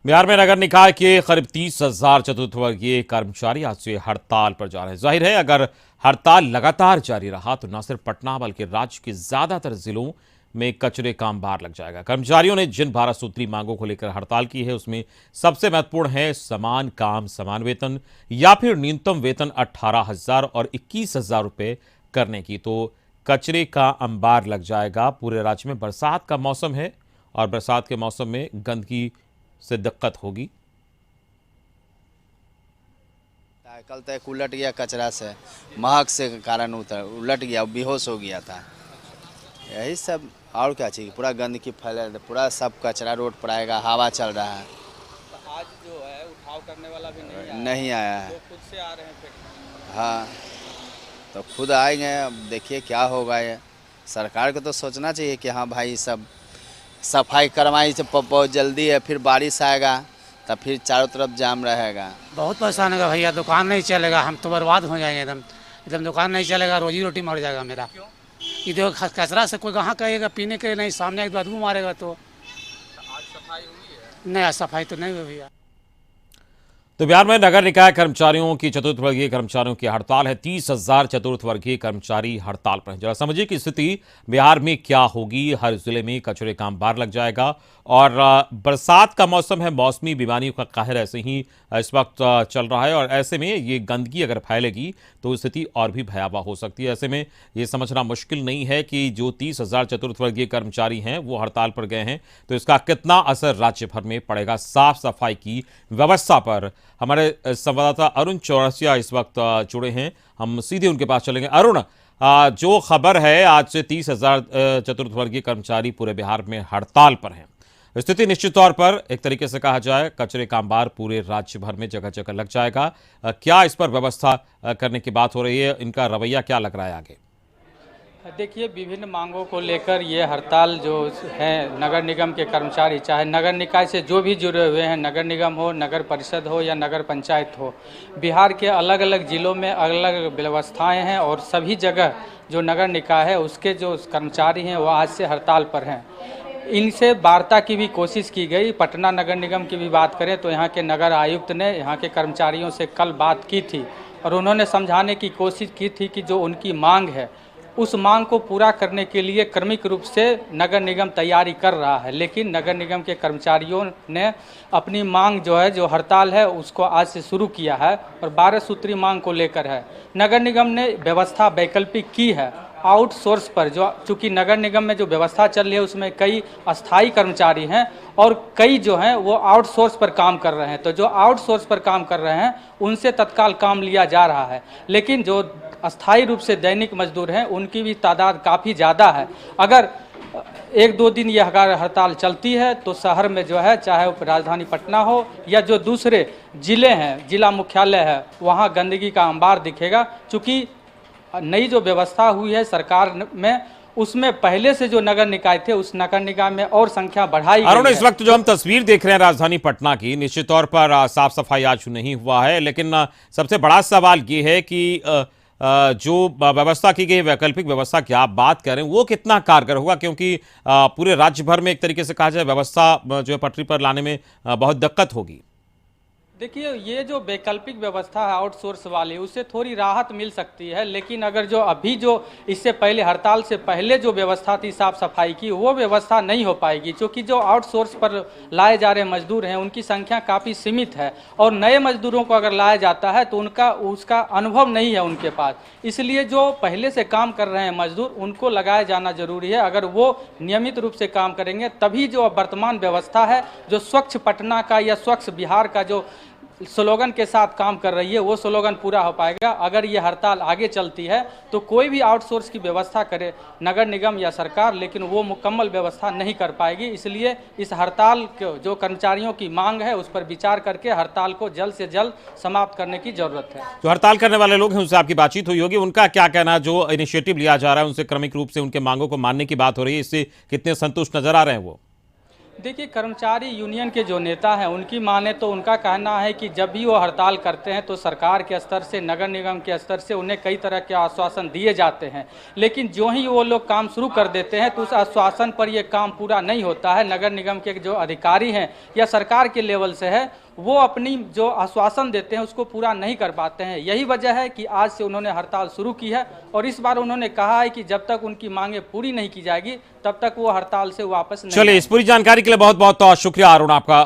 बिहार में नगर निकाय के करीब 30,000 चतुर्थवर्गीय कर्मचारी आज से हड़ताल पर जा रहे हैं। जाहिर है, अगर हड़ताल लगातार जारी रहा तो न सिर्फ पटना बल्कि राज्य के ज्यादातर जिलों में कचरे का अंबार लग जाएगा। कर्मचारियों ने जिन 12 सूत्री मांगों को लेकर हड़ताल की है उसमें सबसे महत्वपूर्ण है समान काम समान वेतन या फिर न्यूनतम वेतन 18,000 और 21,000 रुपए करने की। तो कचरे का अंबार लग जाएगा। पूरे राज्य में बरसात का मौसम है और बरसात के मौसम में गंदगी से दिक्कत होगी। कल तक उलट गया कचरा से, महक से कारण उलट गया, बेहोश हो गया था। यही सब और क्या चाहिए। पूरा गंदगी फैला, पूरा सब कचरा रोड पर आएगा, हवा चल रहा है। तो आज जो है उठाव करने वाला भी नहीं आया है। तो खुद से आ रहे हैं फिर। हाँ, तो खुद आएंगे। अब देखिए क्या होगा। ये सरकार को तो सोचना चाहिए कि हाँ भाई सब सफाई करवाई से बहुत जल्दी है। फिर बारिश आएगा तब फिर चारों तरफ जाम रहेगा। बहुत परेशान होगा भैया, दुकान नहीं चलेगा, हम तो बर्बाद हो जाएंगे एकदम। एकदम दुकान नहीं चलेगा, रोजी रोटी मर जाएगा मेरा। ये देखो कचरा से कोई कहाँ कहेगा पीने के लिए, नहीं सामने एक बदबू मारेगा। तो आज सफाई हुई है? नहीं, सफाई तो नहीं हुई भैया। तो बिहार में नगर निकाय कर्मचारियों की चतुर्थवर्गीय कर्मचारियों की हड़ताल है। 30,000 चतुर्थवर्गीय कर्मचारी हड़ताल पर हैं। जरा समझिए कि स्थिति बिहार में क्या होगी। हर जिले में कचरे का अंबार लग जाएगा और बरसात का मौसम है, मौसमी बीमारियों का कहर ऐसे ही इस वक्त चल रहा है और ऐसे में ये गंदगी अगर फैलेगी तो स्थिति और भी भयावह हो सकती है। ऐसे में ये समझना मुश्किल नहीं है कि जो 30,000 चतुर्थवर्गीय कर्मचारी हैं वो हड़ताल पर गए हैं तो इसका कितना असर राज्य भर में पड़ेगा साफ सफाई की व्यवस्था पर। हमारे संवाददाता अरुण चौरसिया इस वक्त जुड़े हैं, हम सीधे उनके पास चलेंगे। अरुण, जो खबर है आज से 30,000 चतुर्थवर्गीय कर्मचारी पूरे बिहार में हड़ताल पर हैं। स्थिति निश्चित तौर पर एक तरीके से कहा जाए कचरे का अंबार पूरे राज्य भर में जगह जगह लग जाएगा। क्या इस पर व्यवस्था करने की बात हो रही है? इनका रवैया क्या लग रहा है आगे? देखिए, विभिन्न मांगों को लेकर ये हड़ताल जो है नगर निगम के कर्मचारी, चाहे नगर निकाय से जो भी जुड़े हुए हैं, नगर निगम हो, नगर परिषद हो या नगर पंचायत हो, बिहार के अलग अलग जिलों में अलग अलग व्यवस्थाएं हैं और सभी जगह जो नगर निकाय है उसके जो कर्मचारी हैं वो आज से हड़ताल पर हैं। इनसे वार्ता की भी कोशिश की गई। पटना नगर निगम की भी बात करें तो यहाँ के नगर आयुक्त ने यहाँ के कर्मचारियों से कल बात की थी और उन्होंने समझाने की कोशिश की थी कि जो उनकी मांग है उस मांग को पूरा करने के लिए क्रमिक रूप से नगर निगम तैयारी कर रहा है। लेकिन नगर निगम के कर्मचारियों ने अपनी मांग जो है, जो हड़ताल है, उसको आज से शुरू किया है और 12 सूत्री मांग को लेकर है। नगर निगम ने व्यवस्था वैकल्पिक की है आउटसोर्स पर। जो चूँकि नगर निगम में जो व्यवस्था चल रही है उसमें कई अस्थायी कर्मचारी हैं और कई जो हैं वो आउटसोर्स पर काम कर रहे हैं। तो जो आउटसोर्स पर काम कर रहे हैं उनसे तत्काल काम लिया जा रहा है। लेकिन जो अस्थायी रूप से दैनिक मजदूर हैं उनकी भी तादाद काफ़ी ज़्यादा है। अगर 1-2 दिन यह हड़ताल चलती है तो शहर में जो है, चाहे वो राजधानी पटना हो या जो दूसरे ज़िले हैं, जिला मुख्यालय है, वहाँ गंदगी का अंबार दिखेगा। चूँकि नई जो व्यवस्था हुई है सरकार में, उसमें पहले से जो नगर निकाय थे उस नगर निकाय में और संख्या बढ़ाई गई है। अरुण, इस वक्त जो हम तस्वीर देख रहे हैं राजधानी पटना की, निश्चित तौर पर साफ सफाई आज नहीं हुआ है, लेकिन सबसे बड़ा सवाल ये है कि जो व्यवस्था की गई वैकल्पिक व्यवस्था की आप बात कर रहे हैं वो कितना कारगर होगा, क्योंकि पूरे राज्य भर में एक तरीके से कहा जाए व्यवस्था जो है पटरी पर लाने में बहुत दिक्कत होगी। देखिए, ये जो वैकल्पिक व्यवस्था है आउटसोर्स वाली, उससे थोड़ी राहत मिल सकती है। लेकिन अगर जो अभी जो इससे पहले हड़ताल से पहले जो व्यवस्था थी साफ सफाई की, वो व्यवस्था नहीं हो पाएगी। क्योंकि जो आउटसोर्स पर लाए जा रहे मजदूर हैं उनकी संख्या काफ़ी सीमित है और नए मजदूरों को अगर लाया जाता है तो उसका अनुभव नहीं है उनके पास। इसलिए जो पहले से काम कर रहे हैं मजदूर, उनको लगाया जाना जरूरी है। अगर वो नियमित रूप से काम करेंगे तभी जो वर्तमान व्यवस्था है, जो स्वच्छ पटना का या स्वच्छ बिहार का जो स्लोगन के साथ काम कर रही है, वो स्लोगन पूरा हो पाएगा। अगर ये हड़ताल आगे चलती है तो कोई भी आउटसोर्स की व्यवस्था करे नगर निगम या सरकार, लेकिन वो मुकम्मल व्यवस्था नहीं कर पाएगी। इसलिए इस हड़ताल को, जो कर्मचारियों की मांग है, उस पर विचार करके हड़ताल को जल्द से जल्द समाप्त करने की जरूरत है। जो हड़ताल करने वाले लोग हैं उनसे आपकी बातचीत हुई होगी, उनका क्या कहना? जो इनिशिएटिव लिया जा रहा है उनसे क्रमिक रूप से उनके मांगों को मानने की बात हो रही है, इससे कितने संतुष्ट नजर आ रहे हैं वो? देखिए, कर्मचारी यूनियन के जो नेता हैं उनकी माने तो उनका कहना है कि जब भी वो हड़ताल करते हैं तो सरकार के स्तर से, नगर निगम के स्तर से उन्हें कई तरह के आश्वासन दिए जाते हैं, लेकिन जो ही वो लोग काम शुरू कर देते हैं तो उस आश्वासन पर ये काम पूरा नहीं होता है। नगर निगम के जो अधिकारी हैं या सरकार के लेवल से है, वो अपनी जो आश्वासन देते हैं उसको पूरा नहीं कर पाते हैं। यही वजह है कि आज से उन्होंने हड़ताल शुरू की है और इस बार उन्होंने कहा है कि जब तक उनकी मांगें पूरी नहीं की जाएगी तब तक वो हड़ताल से वापस नहीं चलिए, इस पूरी जानकारी के लिए बहुत बहुत शुक्रिया अरुण आपका।